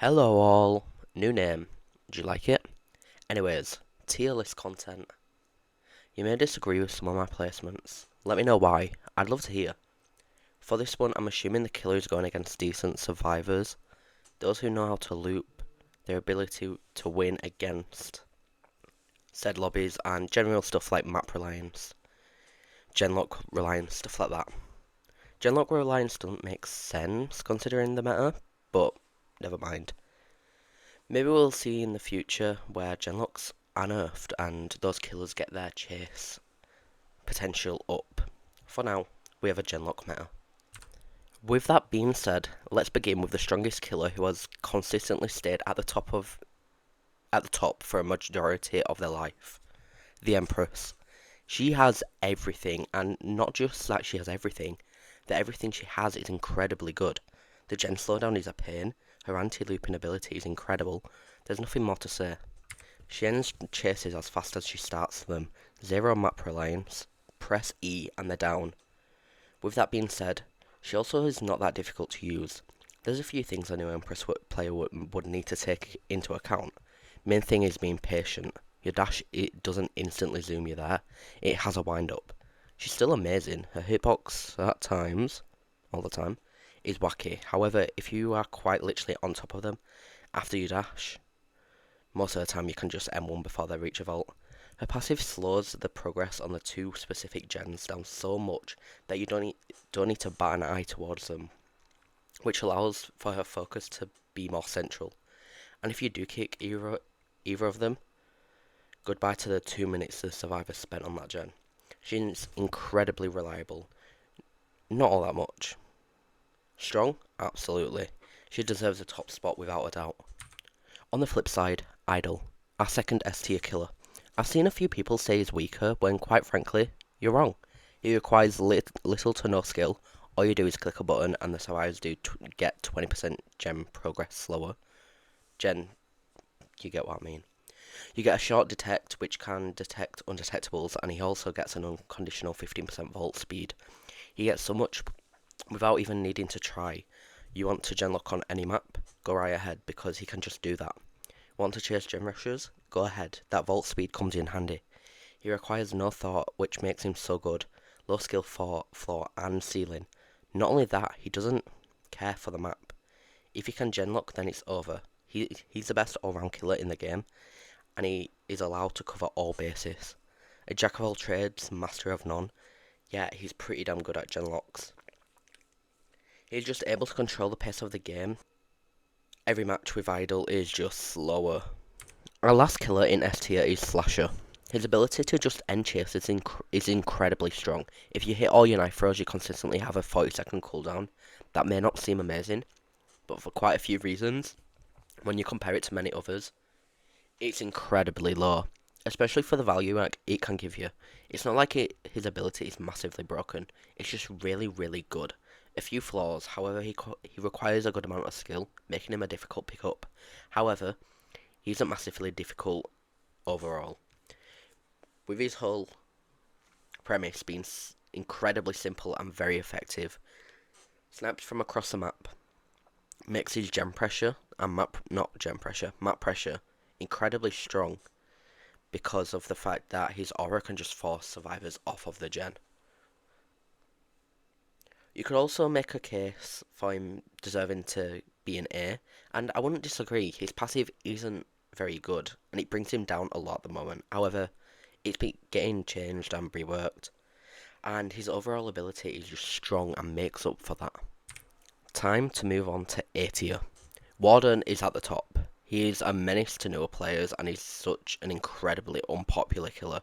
Hello all, new name. Do you like it? Anyways, tier list content. You may disagree with some of my placements. Let me know why. I'd love to hear. For this one, I'm assuming the killer is going against decent survivors, those who know how to loop, their ability to win against said lobbies, and general stuff like map reliance, genlock reliance, stuff like that. Genlock reliance doesn't make sense considering the meta, but never mind. Maybe we'll see in the future where genlocks are nerfed and those killers get their chase potential up. For now, we have a genlock meta. With that being said, let's begin with the strongest killer who has consistently stayed at the top for a majority of their life. The Empress. She has everything, and not just that she has everything, that everything she has is incredibly good. The gen slowdown is a pain, her anti-looping ability is incredible, there's nothing more to say. She ends chases as fast as she starts them, zero map reliance, press E and they're down. With that being said, she also is not that difficult to use. There's a few things a new Empress player would need to take into account. Main thing is being patient. Your dash, it doesn't instantly zoom you there, it has a wind up. She's still amazing, her hitbox at times, all the time, is wacky. However, if you are quite literally on top of them, after you dash, most of the time you can just M1 before they reach a vault. Her passive slows the progress on the two specific gens down so much that you don't need to bat an eye towards them, which allows for her focus to be more central. And if you do kick either of them, goodbye to the 2 minutes the survivor spent on that gen. She's incredibly reliable. Not all that much. Strong? Absolutely. She deserves a top spot without a doubt. On the flip side, Idol, our second S tier killer. I've seen a few people say he's weaker when quite frankly, you're wrong. He requires little to no skill. All you do is click a button and the survivors do get 20% gem progress slower. Gen, you get what I mean. You get a short detect which can detect undetectables, and he also gets an unconditional 15% vault speed. He gets so much without even needing to try. You want to genlock on any map? Go right ahead because he can just do that. Want to chase gem rushers? Go ahead, that vault speed comes in handy. He requires no thought, which makes him so good. Low skill for floor and ceiling. Not only that, he doesn't care for the map. If he can genlock, then it's over. He's the best all-round killer in the game, and he is allowed to cover all bases. A jack of all trades, master of none, yet he's pretty damn good at genlocks. He's just able to control the pace of the game. Every match with Idol is just slower. Our last killer in S tier is Slasher. His ability to just end chases is incredibly strong. If you hit all your knife throws, you consistently have a 40-second cooldown. That may not seem amazing, but for quite a few reasons, when you compare it to many others, it's incredibly low, especially for the value it can give you. It's not like his ability is massively broken, it's just really, really good. A few flaws, however, he requires a good amount of skill, making him a difficult pickup. However, he isn't massively difficult overall. With his whole premise being incredibly simple and very effective, snipes from across the map, makes his gem pressure and map pressure incredibly strong because of the fact that his aura can just force survivors off of the gen. You could also make a case for him deserving to be an A, and I wouldn't disagree. His passive isn't very good, and it brings him down a lot at the moment. However, it's been getting changed and reworked, and his overall ability is just strong and makes up for that. Time to move on to A tier. Warden is at the top. He is a menace to newer players, and he's such an incredibly unpopular killer.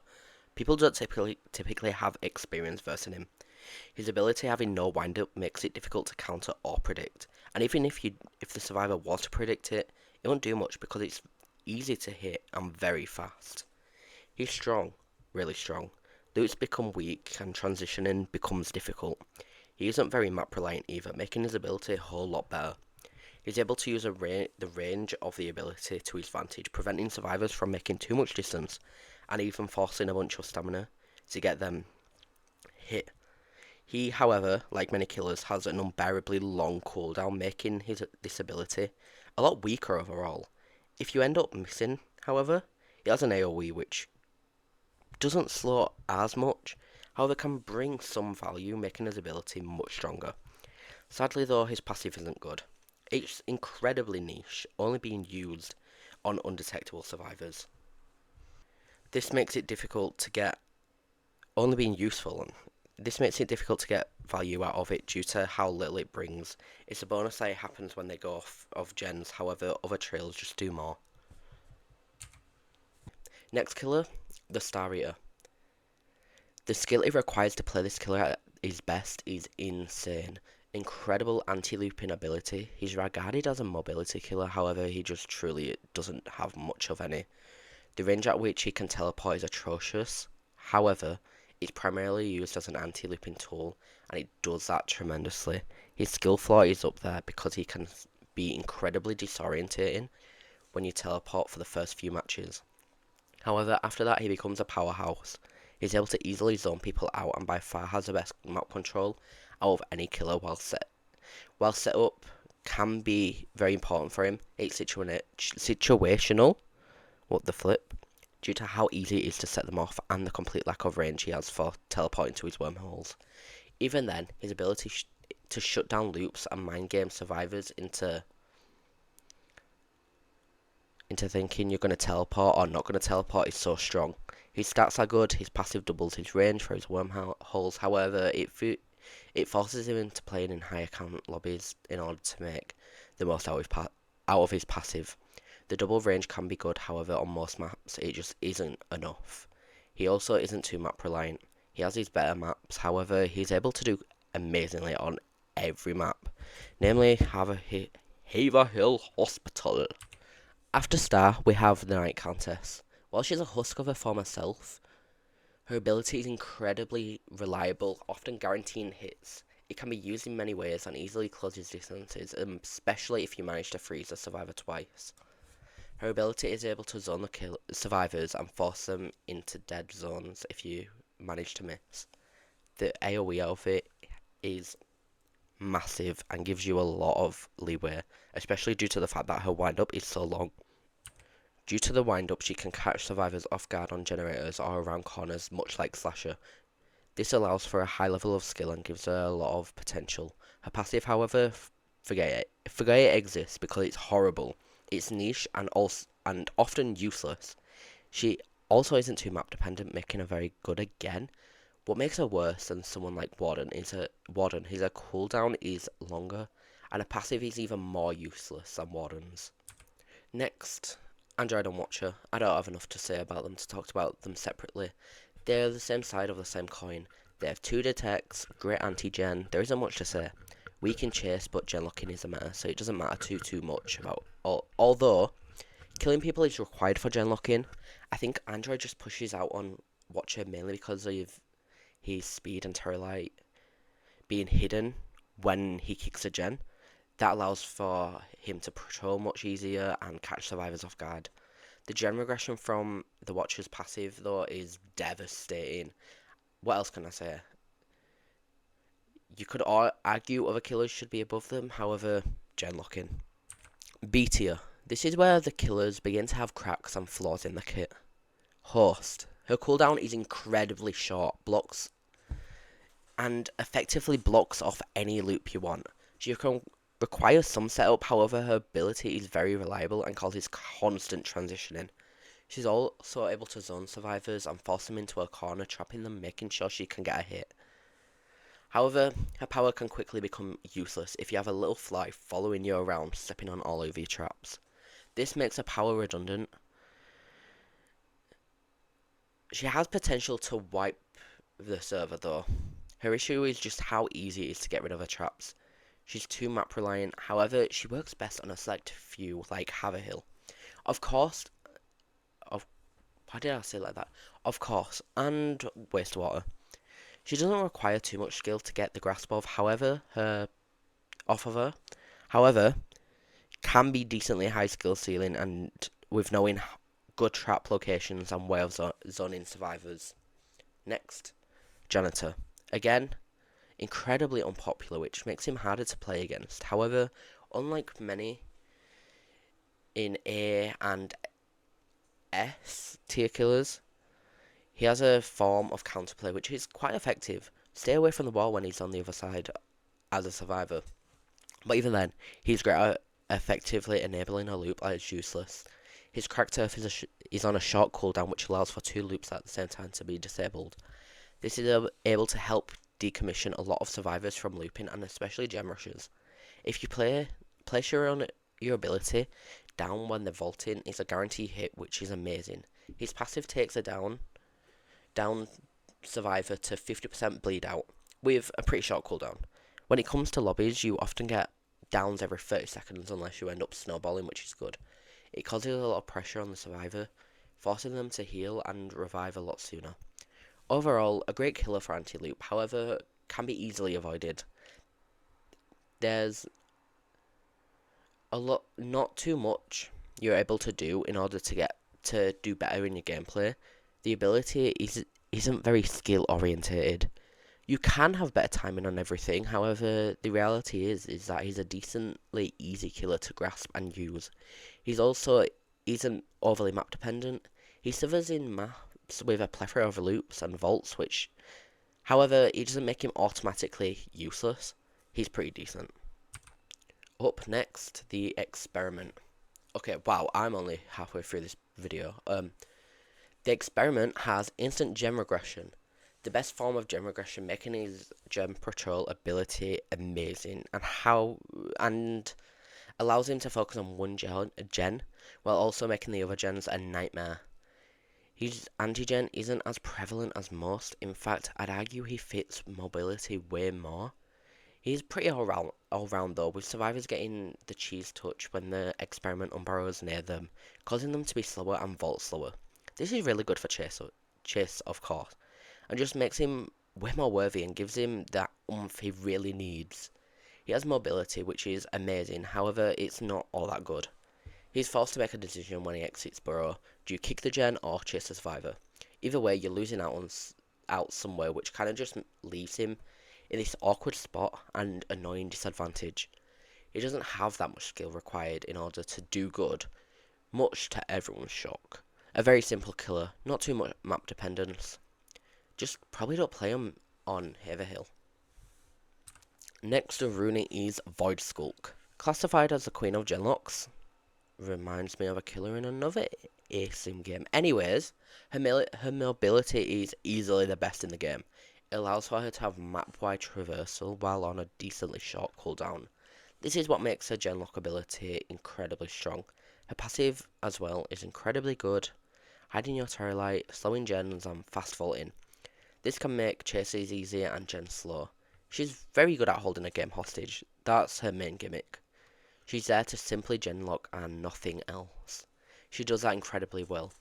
People don't typically have experience versing him. His ability having no wind-up makes it difficult to counter or predict, and even if the survivor was to predict it, it won't do much because it's easy to hit and very fast. He's strong, really strong. Loots become weak and transitioning becomes difficult. He isn't very map reliant either, making his ability a whole lot better. He's able to use the range of the ability to his advantage, preventing survivors from making too much distance and even forcing a bunch of stamina to get them hit. He, however, like many killers, has an unbearably long cooldown, making this ability a lot weaker overall. If you end up missing, however, he has an AoE which doesn't slow as much, however can bring some value, making his ability much stronger. Sadly though, his passive isn't good. It's incredibly niche, only being used on undetectable survivors. This makes it difficult to get only being useful, and this makes it difficult to get value out of it due to how little it brings. It's a bonus that it happens when they go off of gens, however other trails just do more. Next killer, the stareater. The skill it requires to play this killer at his best is insane. Incredible anti-looping ability. He's regarded as a mobility killer, however he just truly doesn't have much of any. The range at which he can teleport is atrocious. However, it's primarily used as an anti-looping tool, and it does that tremendously. His skill floor is up there because he can be incredibly disorientating when you teleport for the first few matches. However, after that he becomes a powerhouse. He's able to easily zone people out and by far has the best map control out of any killer while set up can be very important for him. It's situational, what the flip, due to how easy it is to set them off and the complete lack of range he has for teleporting to his wormholes. Even then, his ability to shut down loops and mind game survivors into thinking you're going to teleport or not going to teleport is so strong. His stats are good, his passive doubles his range for his wormholes, however, it forces him into playing in higher count lobbies in order to make the most out of his passive. The double range can be good, however, on most maps it just isn't enough. He also isn't too map reliant. He has his better maps, however, he's able to do amazingly on every map, namely Haverhill Hospital. After Star, we have the nightcountess. While she's a husk of her former self, her ability is incredibly reliable, often guaranteeing hits. It can be used in many ways and easily closes distances, especially if you manage to freeze a survivor twice. Her ability is able to zone the survivors and force them into dead zones if you manage to miss. The AoE of it is massive and gives you a lot of leeway, especially due to the fact that her wind-up is so long. Due to the wind-up, she can catch survivors off guard on generators or around corners, much like Slasher. This allows for a high level of skill and gives her a lot of potential. Her passive, however, forget it. Forget it exists because it's horrible. It's niche and often useless. She also isn't too map dependent, making her very good again. What makes her worse than someone like Warden is her cooldown is longer, and her passive is even more useless than Warden's. Next, Android and Watcher. I don't have enough to say about them to talk about them separately. They're the same side of the same coin. They have 2 detects, great anti-gen, there isn't much to say. Weak in chase, but gen locking is a meta, so it doesn't matter too much about. Although, killing people is required for gen locking, I think Android just pushes out on Watcher mainly because of his speed and terror light being hidden when he kicks a gen. That allows for him to patrol much easier and catch survivors off guard. The gen regression from the Watcher's passive, though, is devastating. What else can I say? You could argue other killers should be above them, however, gen locking. B tier. This is where the killers begin to have cracks and flaws in the kit. Host. Her cooldown is incredibly short, and effectively blocks off any loop you want. She can require some setup, however her ability is very reliable and causes constant transitioning. She's also able to zone survivors and force them into a corner, trapping them, making sure she can get a hit. However, her power can quickly become useless if you have a little fly following you around, stepping on all of your traps. This makes her power redundant. She has potential to wipe the server though. Her issue is just how easy it is to get rid of her traps. She's too map reliant, however, she works best on a select few, like Haverhill. Of course, why did I say it like that? Of course, and wastewater. She doesn't require too much skill to get the grasp of, however, however, can be decently high skill ceiling and with knowing good trap locations and way of zoning survivors. Next, Janitor. Again, incredibly unpopular, which makes him harder to play against. However, unlike many in A and S tier killers, he has a form of counterplay which is quite effective. Stay away from the wall when he's on the other side as a survivor. But even then, he's great at effectively enabling a loop that is useless. His cracked earth is on a short cooldown which allows for 2 loops at the same time to be disabled. This is able to help decommission a lot of survivors from looping, and especially gem rushers. If you place your ability down when they're vaulting, it's a guaranteed hit, which is amazing. His passive takes a down survivor to 50% bleed out with a pretty short cooldown. When it comes to lobbies, you often get downs every 30 seconds unless you end up snowballing, which is good. It causes a lot of pressure on the survivor, forcing them to heal and revive a lot sooner. Overall, a great killer for anti-loop, however, can be easily avoided. There's not too much you're able to do in order to do better in your gameplay. The ability isn't very skill orientated. You can have better timing on everything, however, the reality is that he's a decently easy killer to grasp and use. He's also isn't overly map dependent. He suffers in maps with a plethora of loops and vaults, which, however, it doesn't make him automatically useless. He's pretty decent. Up next, the experiment. Okay, wow, I'm only halfway through this video. The experiment has instant gem regression. The best form of gem regression, making his gem patrol ability amazing, and allows him to focus on one gen while also making the other gens a nightmare. His anti-gen isn't as prevalent as most. In fact, I'd argue he fits mobility way more. He's pretty all round though, with survivors getting the cheese touch when the experiment unburrows near them, causing them to be slower and vault slower. This is really good for chase of course, and just makes him way more worthy and gives him that oomph he really needs. He has mobility, which is amazing, however, it's not all that good. He's forced to make a decision when he exits burrow. Do you kick the gen or chase the survivor? Either way, you're losing out somewhere, which kind of just leaves him in this awkward spot and annoying disadvantage. He doesn't have that much skill required in order to do good, much to everyone's shock. A very simple killer, not too much map dependence. Just probably don't play him on Haverhill. Next of Rooney is voidskulk. Classified as the queen of genlocks. Reminds me of a killer in another ASIM game. Anyways, her mobility is easily the best in the game. It allows for her to have map-wide traversal while on a decently short cooldown. This is what makes her genlock ability incredibly strong. Her passive as well is incredibly good, hiding your terror light, slowing gens and fast vaulting. This can make chases easier and gens slow. She's very good at holding a game hostage. That's her main gimmick. She's there to simply genlock and nothing else. She does that incredibly well.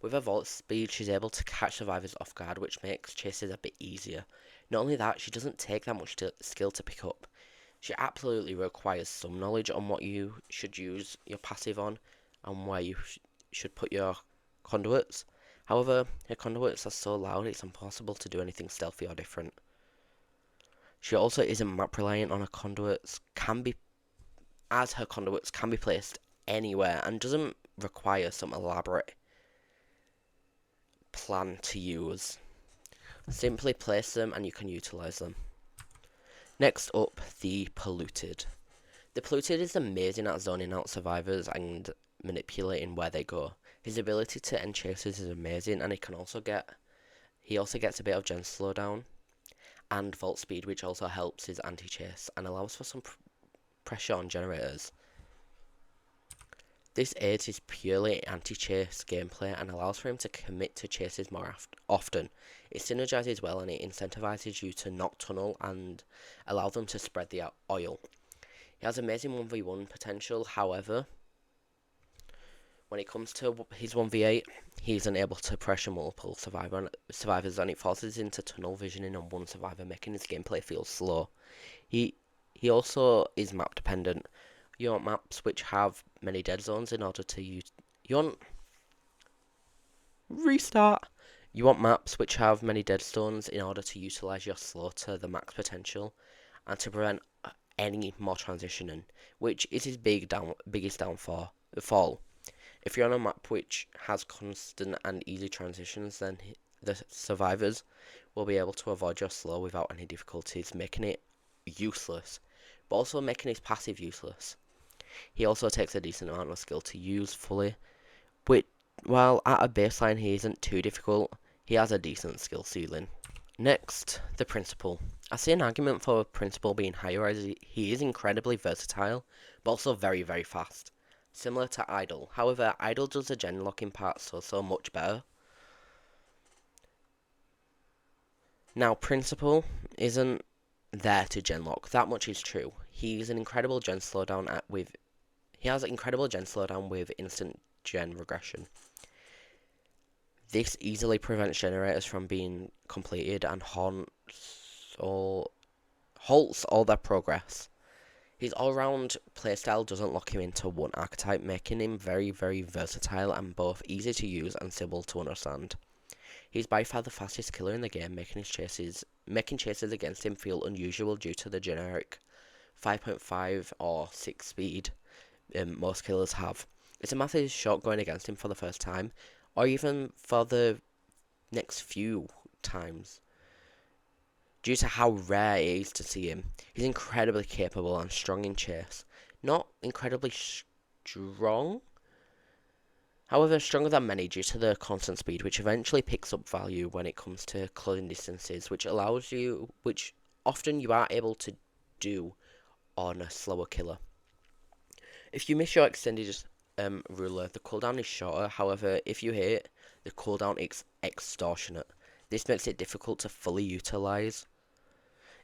With her vault speed, she's able to catch survivors off guard, which makes chases a bit easier. Not only that, she doesn't take that much skill to pick up. She absolutely requires some knowledge on what you should use your passive on, and where you should put your conduits. However, her conduits are so loud it's impossible to do anything stealthy or different. She also isn't map reliant on her conduits, as her conduits can be placed anywhere and doesn't require some elaborate plan to use. Simply place them and you can utilize them. Next up, the polluted. The polluted is amazing at zoning out survivors and manipulating where they go. His ability to end chases is amazing, and he also gets a bit of gen slowdown and vault speed, which also helps his anti-chase and allows for some pressure on generators. This aids his purely anti-chase gameplay and allows for him to commit to chases more often. It synergizes well and it incentivizes you to not tunnel and allow them to spread the oil. He has amazing 1v1 potential, however, when it comes to his 1v8, he isn't able to pressure multiple survivors and it forces him to tunnel visioning on one survivor, making his gameplay feel slow. He also is map dependent. You want maps which have many dead zones in order to use. You want restart. You want maps which have many dead stones in order to utilise your slow to the max potential and to prevent any more transitioning, which is his biggest downfall. Fall. If you're on a map which has constant and easy transitions, then the survivors will be able to avoid your slow without any difficulties, making it useless, but also making his passive useless. He also takes a decent amount of skill to use fully, which, while at a baseline he isn't too difficult, he has a decent skill ceiling. Next, the principal. I see an argument for principal being higher as he is incredibly versatile, but also very, very fast. Similar to Idol. However, Idol does the gen locking part so much better. Now, principal isn't there to gen lock. That much is true. He's an incredible gen slowdown he has incredible gen slowdown with instant gen regression. This easily prevents generators from being completed and halts all their progress. His all-round playstyle doesn't lock him into one archetype, making him very, very versatile and both easy to use and simple to understand. He's by far the fastest killer in the game, making chases against him feel unusual due to the generic 5.5 or 6 speed most killers have. It's a massive shock going against him for the first time, or even for the next few times, due to how rare it is to see him. He's incredibly capable and strong in chase. Not incredibly strong, however stronger than many due to the constant speed, which eventually picks up value when it comes to closing distances, which often you are able to do on a slower killer. If you miss your extended ruler, the cooldown is shorter. However, if you hit, the cooldown is extortionate. This makes it difficult to fully utilise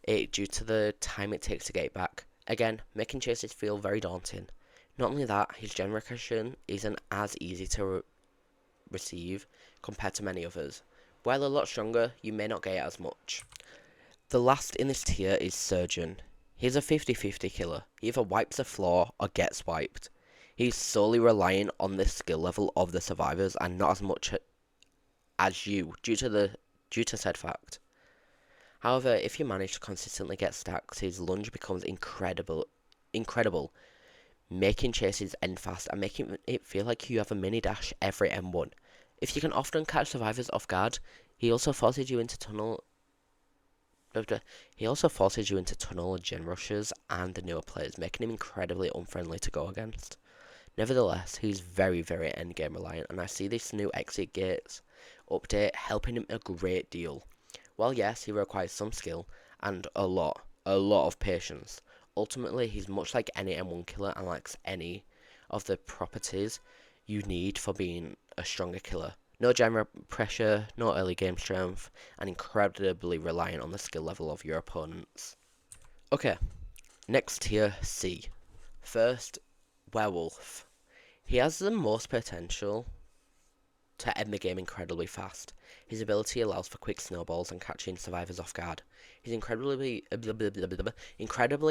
it due to the time it takes to get it back. Again, making chases feel very daunting. Not only that, his gen recursion isn't as easy to receive compared to many others. While a lot stronger, you may not get it as much. The last in this tier is Surgeon. He's a 50-50 killer. He either wipes the floor or gets wiped. He's solely relying on the skill level of the survivors and not as much as you, due to said fact. However, if you manage to consistently get stacks, his lunge becomes incredible, making chases end fast and making it feel like you have a mini dash every M1. If you can often catch survivors off guard, he also forces you into tunnel gen rushes and the newer players, making him incredibly unfriendly to go against. Nevertheless, he's very, very endgame reliant, and I see this new exit gates update helping him a great deal. While yes, he requires some skill and a lot of patience, ultimately he's much like any M1 killer and lacks any of the properties you need for being a stronger killer. No gen pressure, no early game strength, and incredibly reliant on the skill level of your opponents. Okay, next tier, C. First, Werewolf. He has the most potential to end the game incredibly fast. His ability allows for quick snowballs and catching survivors off guard. He's incredibly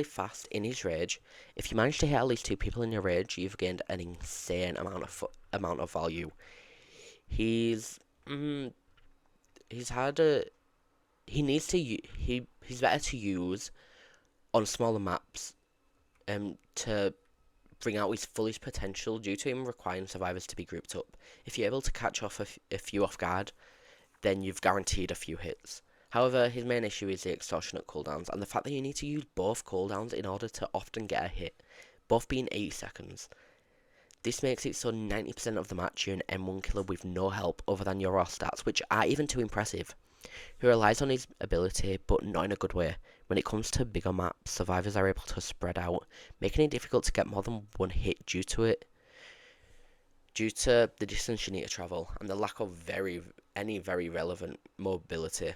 fast in his rage. If you manage to hit at least 2 people in your rage, you've gained an insane amount of value. He's better to use on smaller maps to bring out his fullest potential due to him requiring survivors to be grouped up. If you're able to catch off a few off guard, then you've guaranteed a few hits. However, his main issue is the extortionate cooldowns and the fact that you need to use both cooldowns in order to often get a hit, both being 80 seconds. This makes it so 90% of the match you're an M1 killer with no help other than your raw stats, which are even too impressive. He relies on his ability, but not in a good way. When it comes to bigger maps, survivors are able to spread out, making it difficult to get more than one hit due to the distance you need to travel and the lack of any very relevant mobility.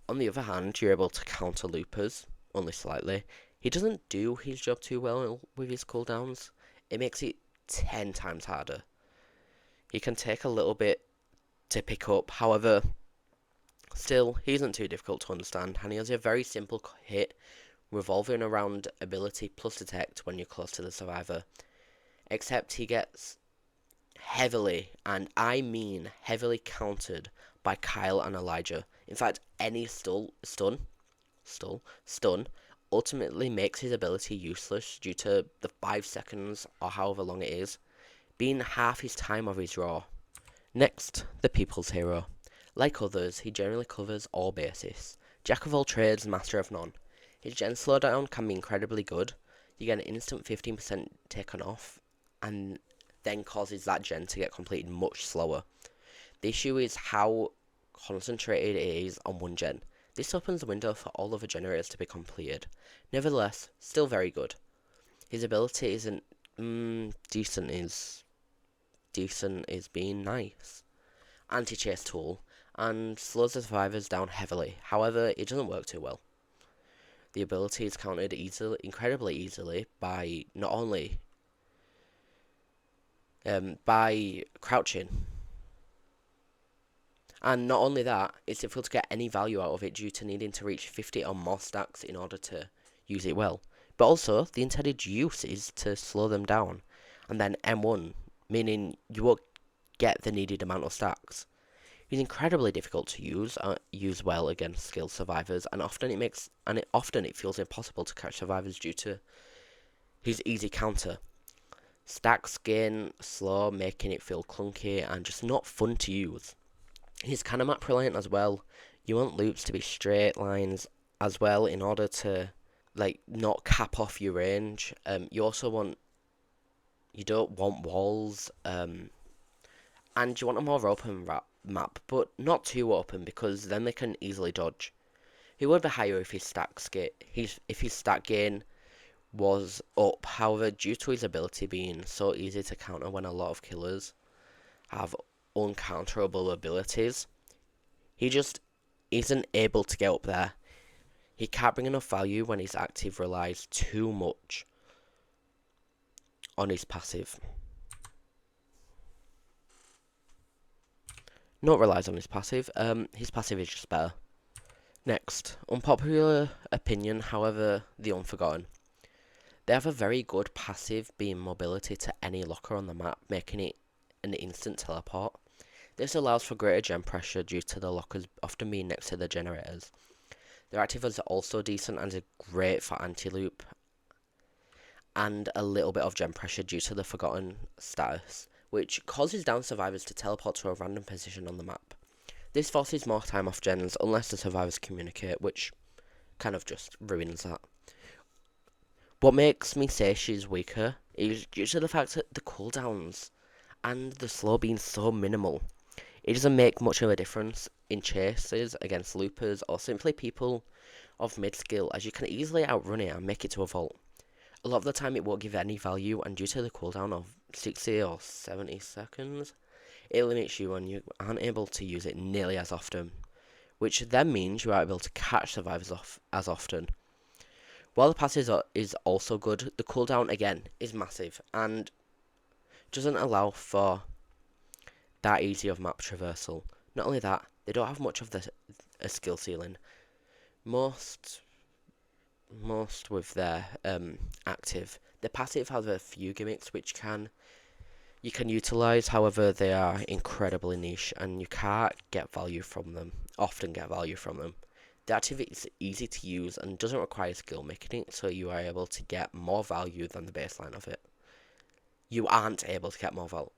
On the other hand, you're able to counter loopers, only slightly. He doesn't do his job too well with his cooldowns. It makes it 10 times harder. He can take a little bit to pick up, however, still, he isn't too difficult to understand, and he has a very simple hit revolving around ability plus detect when you're close to the survivor. Except he gets heavily, and I mean heavily, countered by Kyle and Elijah. In fact, any stun ultimately makes his ability useless due to the 5 seconds or however long it is being half his time of his draw. Next, the People's Hero. Like others, he generally covers all bases. Jack of all trades, master of none. His gen slowdown can be incredibly good. You get an instant 15% taken off, and then causes that gen to get completed much slower. The issue is how concentrated it is on one gen. This opens the window for all other generators to be completed. Nevertheless, still very good. His ability isn't decent is being nice. Anti-chase tool, and slows the survivors down heavily. However, it doesn't work too well. The ability is countered incredibly easily by not only by crouching, and not only that, it's difficult to get any value out of it due to needing to reach 50 or more stacks in order to use it well. But also, the intended use is to slow them down, and then M1, meaning you won't get the needed amount of stacks. He's incredibly difficult to use well against skilled survivors, and often it feels impossible to catch survivors due to his easy counter. Stacks gain slow, making it feel clunky and just not fun to use. He's kind of map reliant as well. You want loops to be straight lines as well in order to not cap off your range. You don't want walls, and you want a more open map, but not too open because then they can easily dodge. He would be higher if his stat gain was up. However, due to his ability being so easy to counter when a lot of killers have uncounterable abilities, he just isn't able to get up there. He can't bring enough value when his active relies too much on his passive. Not relies on his passive. His passive is just better. Next, unpopular opinion, however, the Unforgotten. They have a very good passive, being mobility to any locker on the map, making it an instant teleport. This allows for greater gen pressure due to the lockers often being next to the generators. Their active is also decent and is great for anti-loop, and a little bit of gen pressure due to the Forgotten status, which causes down survivors to teleport to a random position on the map. This forces more time off gens unless the survivors communicate, which kind of just ruins that. What makes me say she's weaker is due to the fact that the cooldowns and the slow being so minimal. It doesn't make much of a difference in chases against loopers or simply people of mid skill, as you can easily outrun it and make it to a vault. A lot of the time it won't give any value, and due to the cooldown of 60 or 70 seconds, it limits you and you aren't able to use it nearly as often, which then means you aren't able to catch survivors off as often. While the passive is also good, the cooldown again is massive and doesn't allow for that easy of map traversal. Not only that, they don't have much of a skill ceiling. Most with their active. The passive has a few gimmicks which you can utilize. However, they are incredibly niche and you can't often get value from them. The active is easy to use and doesn't require skill, making it so you are able to get more value than the baseline of it. You aren't able to get more value.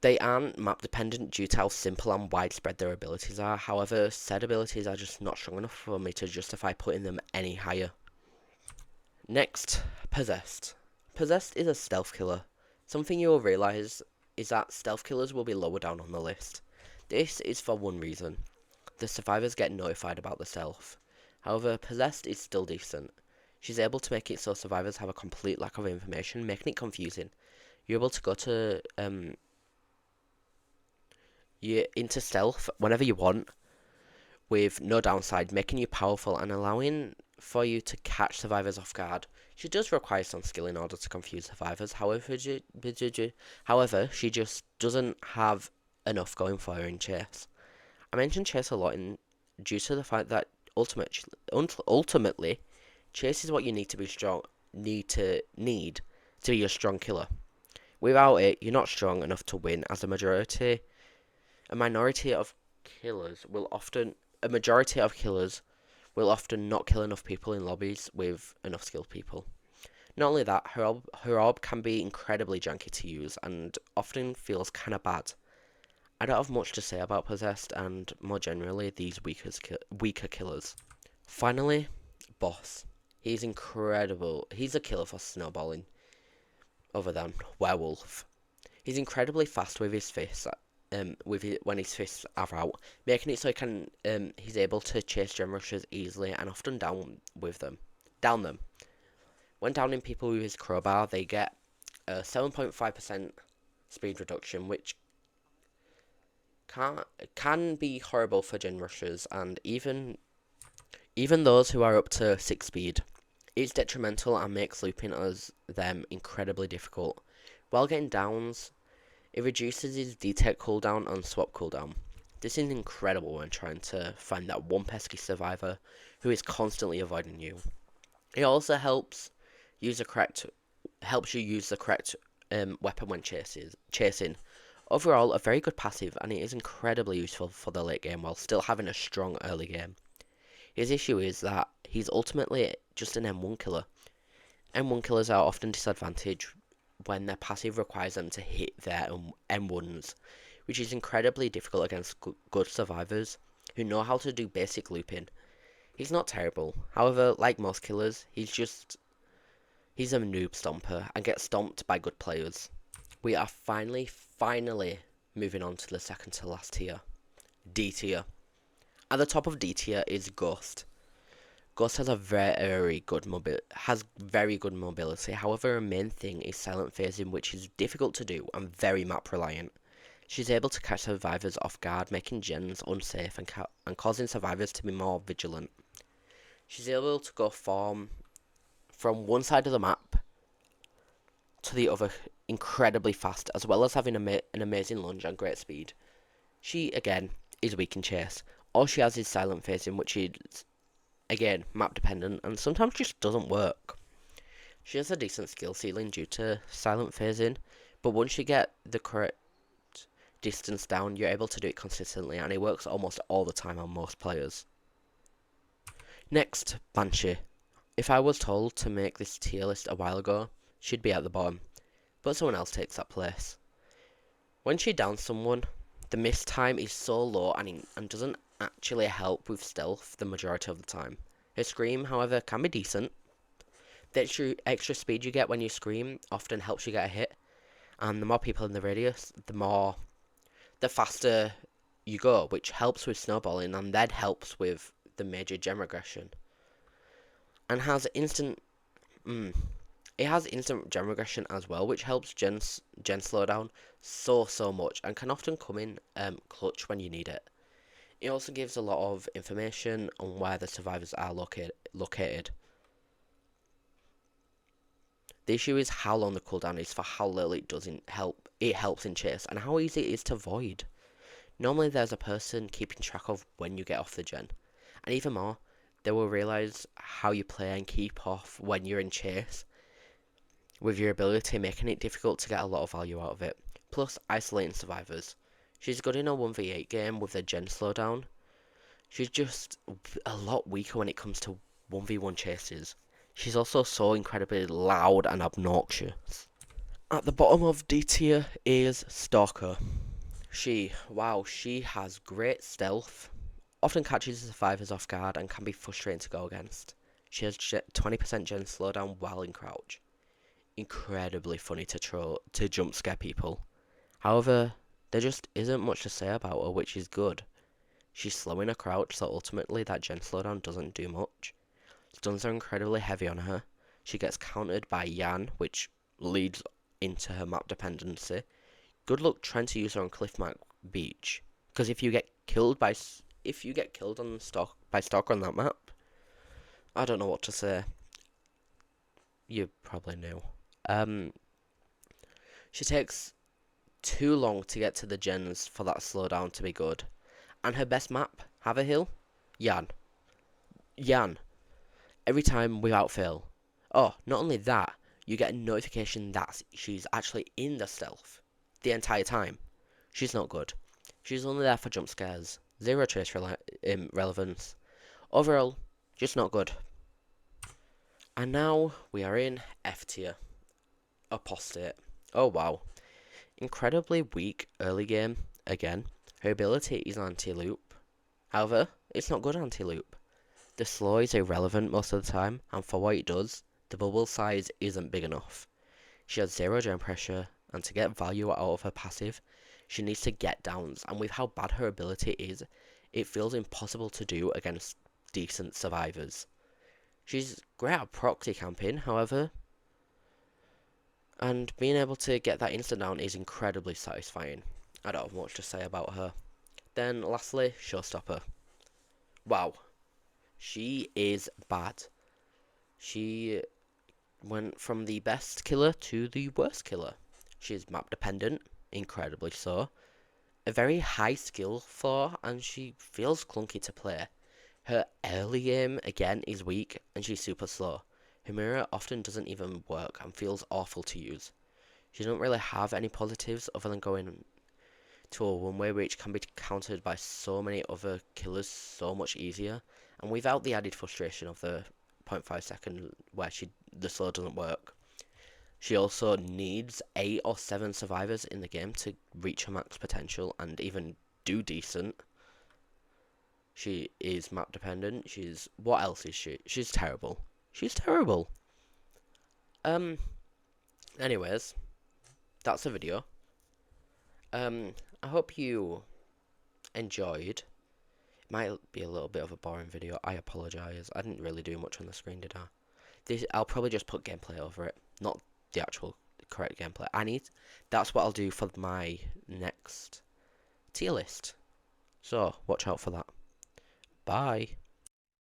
They aren't map dependent due to how simple and widespread their abilities are. However, said abilities are just not strong enough for me to justify putting them any higher. Next, Possessed. Possessed is a stealth killer. Something you will realise is that stealth killers will be lower down on the list. This is for one reason. The survivors get notified about the stealth. However, Possessed is still decent. She's able to make it so survivors have a complete lack of information, making it confusing. You're able to go to into stealth whenever you want, with no downside, making you powerful and allowing for you to catch survivors off guard. She does require some skill in order to confuse survivors, however, she just doesn't have enough going for her in chase. I mention chase a lot due to the fact that ultimately, chase is what you need to be strong, need to be a strong killer. Without it, you're not strong enough to win, as the majority A minority of killers will often, a majority of killers will often not kill enough people in lobbies with enough skilled people. Not only that, her orb can be incredibly janky to use and often feels kinda bad. I don't have much to say about Possessed and, more generally, these weaker killers. Finally, Boss. He's incredible. He's a killer for snowballing, other than Werewolf. He's incredibly fast with his fists, when his fists are out, making it so he's able to chase gem rushers easily and often down them. When downing people with his crowbar, they get a 7.5% speed reduction, which can be horrible for gem rushers and even those who are up to 6 speed. It's detrimental and makes looping as them incredibly difficult. While getting downs, it reduces his detect cooldown and swap cooldown. This is incredible when trying to find that one pesky survivor who is constantly avoiding you. It also helps you use the correct weapon when chasing. Overall, a very good passive, and it is incredibly useful for the late game while still having a strong early game. His issue is that he's ultimately just an M1 killer. M1 killers are often disadvantaged when their passive requires them to hit their M1s, which is incredibly difficult against good survivors who know how to do basic looping. He's not terrible, however, like most killers, he's a noob stomper and gets stomped by good players. We are finally moving on to the second to last tier, D tier. At the top of D tier is Ghost. Ghost has very good mobility. However, her main thing is silent phasing, which is difficult to do and very map reliant. She's able to catch survivors off guard, making gens unsafe and causing survivors to be more vigilant. She's able to go from one side of the map to the other incredibly fast, as well as having an amazing lunge and great speed. She, again, is weak in chase. All she has is silent phasing, which is, again, map dependent and sometimes just doesn't work. She has a decent skill ceiling due to silent phasing, but once you get the correct distance down, you're able to do it consistently, and it works almost all the time on most players. Next, Banshee. If I was told to make this tier list a while ago, she'd be at the bottom, but someone else takes that place. When she downs someone, the miss time is so low and doesn't actually help with stealth the majority of the time. Her scream, however, can be decent. The extra speed you get when you scream often helps you get a hit, and the more people in the radius, the faster you go, which helps with snowballing and then helps with the major gem regression. And has instant gem regression as well, which helps gen slow down so much and can often come in clutch when you need it. It also gives a lot of information on where the survivors are located. The issue is how long the cooldown is for how little it helps in chase, and how easy it is to void. Normally there's a person keeping track of when you get off the gen, and even more, they will realise how you play and keep off when you're in chase, with your ability making it difficult to get a lot of value out of it. Plus, isolating survivors. She's good in a 1v8 game with the gen slowdown. She's just a lot weaker when it comes to 1v1 chases. She's also so incredibly loud and obnoxious. At the bottom of D tier is Stalker. She has great stealth, often catches survivors off guard and can be frustrating to go against. She has 20% gen slowdown while in crouch. Incredibly funny to jump scare people. However, there just isn't much to say about her, which is good. She's slow in a crouch, so ultimately that gen slowdown doesn't do much. Stuns are incredibly heavy on her. She gets countered by Yan, which leads into her map dependency. Good luck trying to use her on Cliffmark Beach, because if you get killed by Stalker on that map, I don't know what to say. You probably knew. She takes too long to get to the gens for that slowdown to be good. And her best map, Haverhill, Yan. Every time without fail. Oh, not only that, you get a notification that she's actually in the stealth the entire time. She's not good. She's only there for jump scares. Zero trace relevance. Overall, just not good. And now we are in F tier. Apostate. Oh wow. Incredibly weak early game. Again, her ability is anti-loop. However, it's not good anti-loop. The slow is irrelevant most of the time, and for what it does, the bubble size isn't big enough. She has zero gen pressure, and to get value out of her passive, she needs to get downs, and with how bad her ability is, it feels impossible to do against decent survivors. She's great at proxy camping, however, and being able to get that instant down is incredibly satisfying. I don't have much to say about her. Then lastly, showstopper. Wow, she is bad. She went from the best killer to the worst killer. She's map dependent, incredibly so. A very high skill floor, and she feels clunky to play. Her early game, again, is weak, and she's super slow. Her mirror often doesn't even work and feels awful to use. She doesn't really have any positives other than going to a one-way, which can be countered by so many other killers so much easier, and without the added frustration of the 0.5 second where the slow doesn't work. She also needs 8 or 7 survivors in the game to reach her max potential and even do decent. She is map dependent. What else is she? She's terrible. She's terrible. Anyways, that's the video. I hope you enjoyed. It might be a little bit of a boring video. I apologise. I didn't really do much on the screen, did I? I'll probably just put gameplay over it, not the actual correct gameplay. That's what I'll do for my next tier list. So watch out for that. Bye.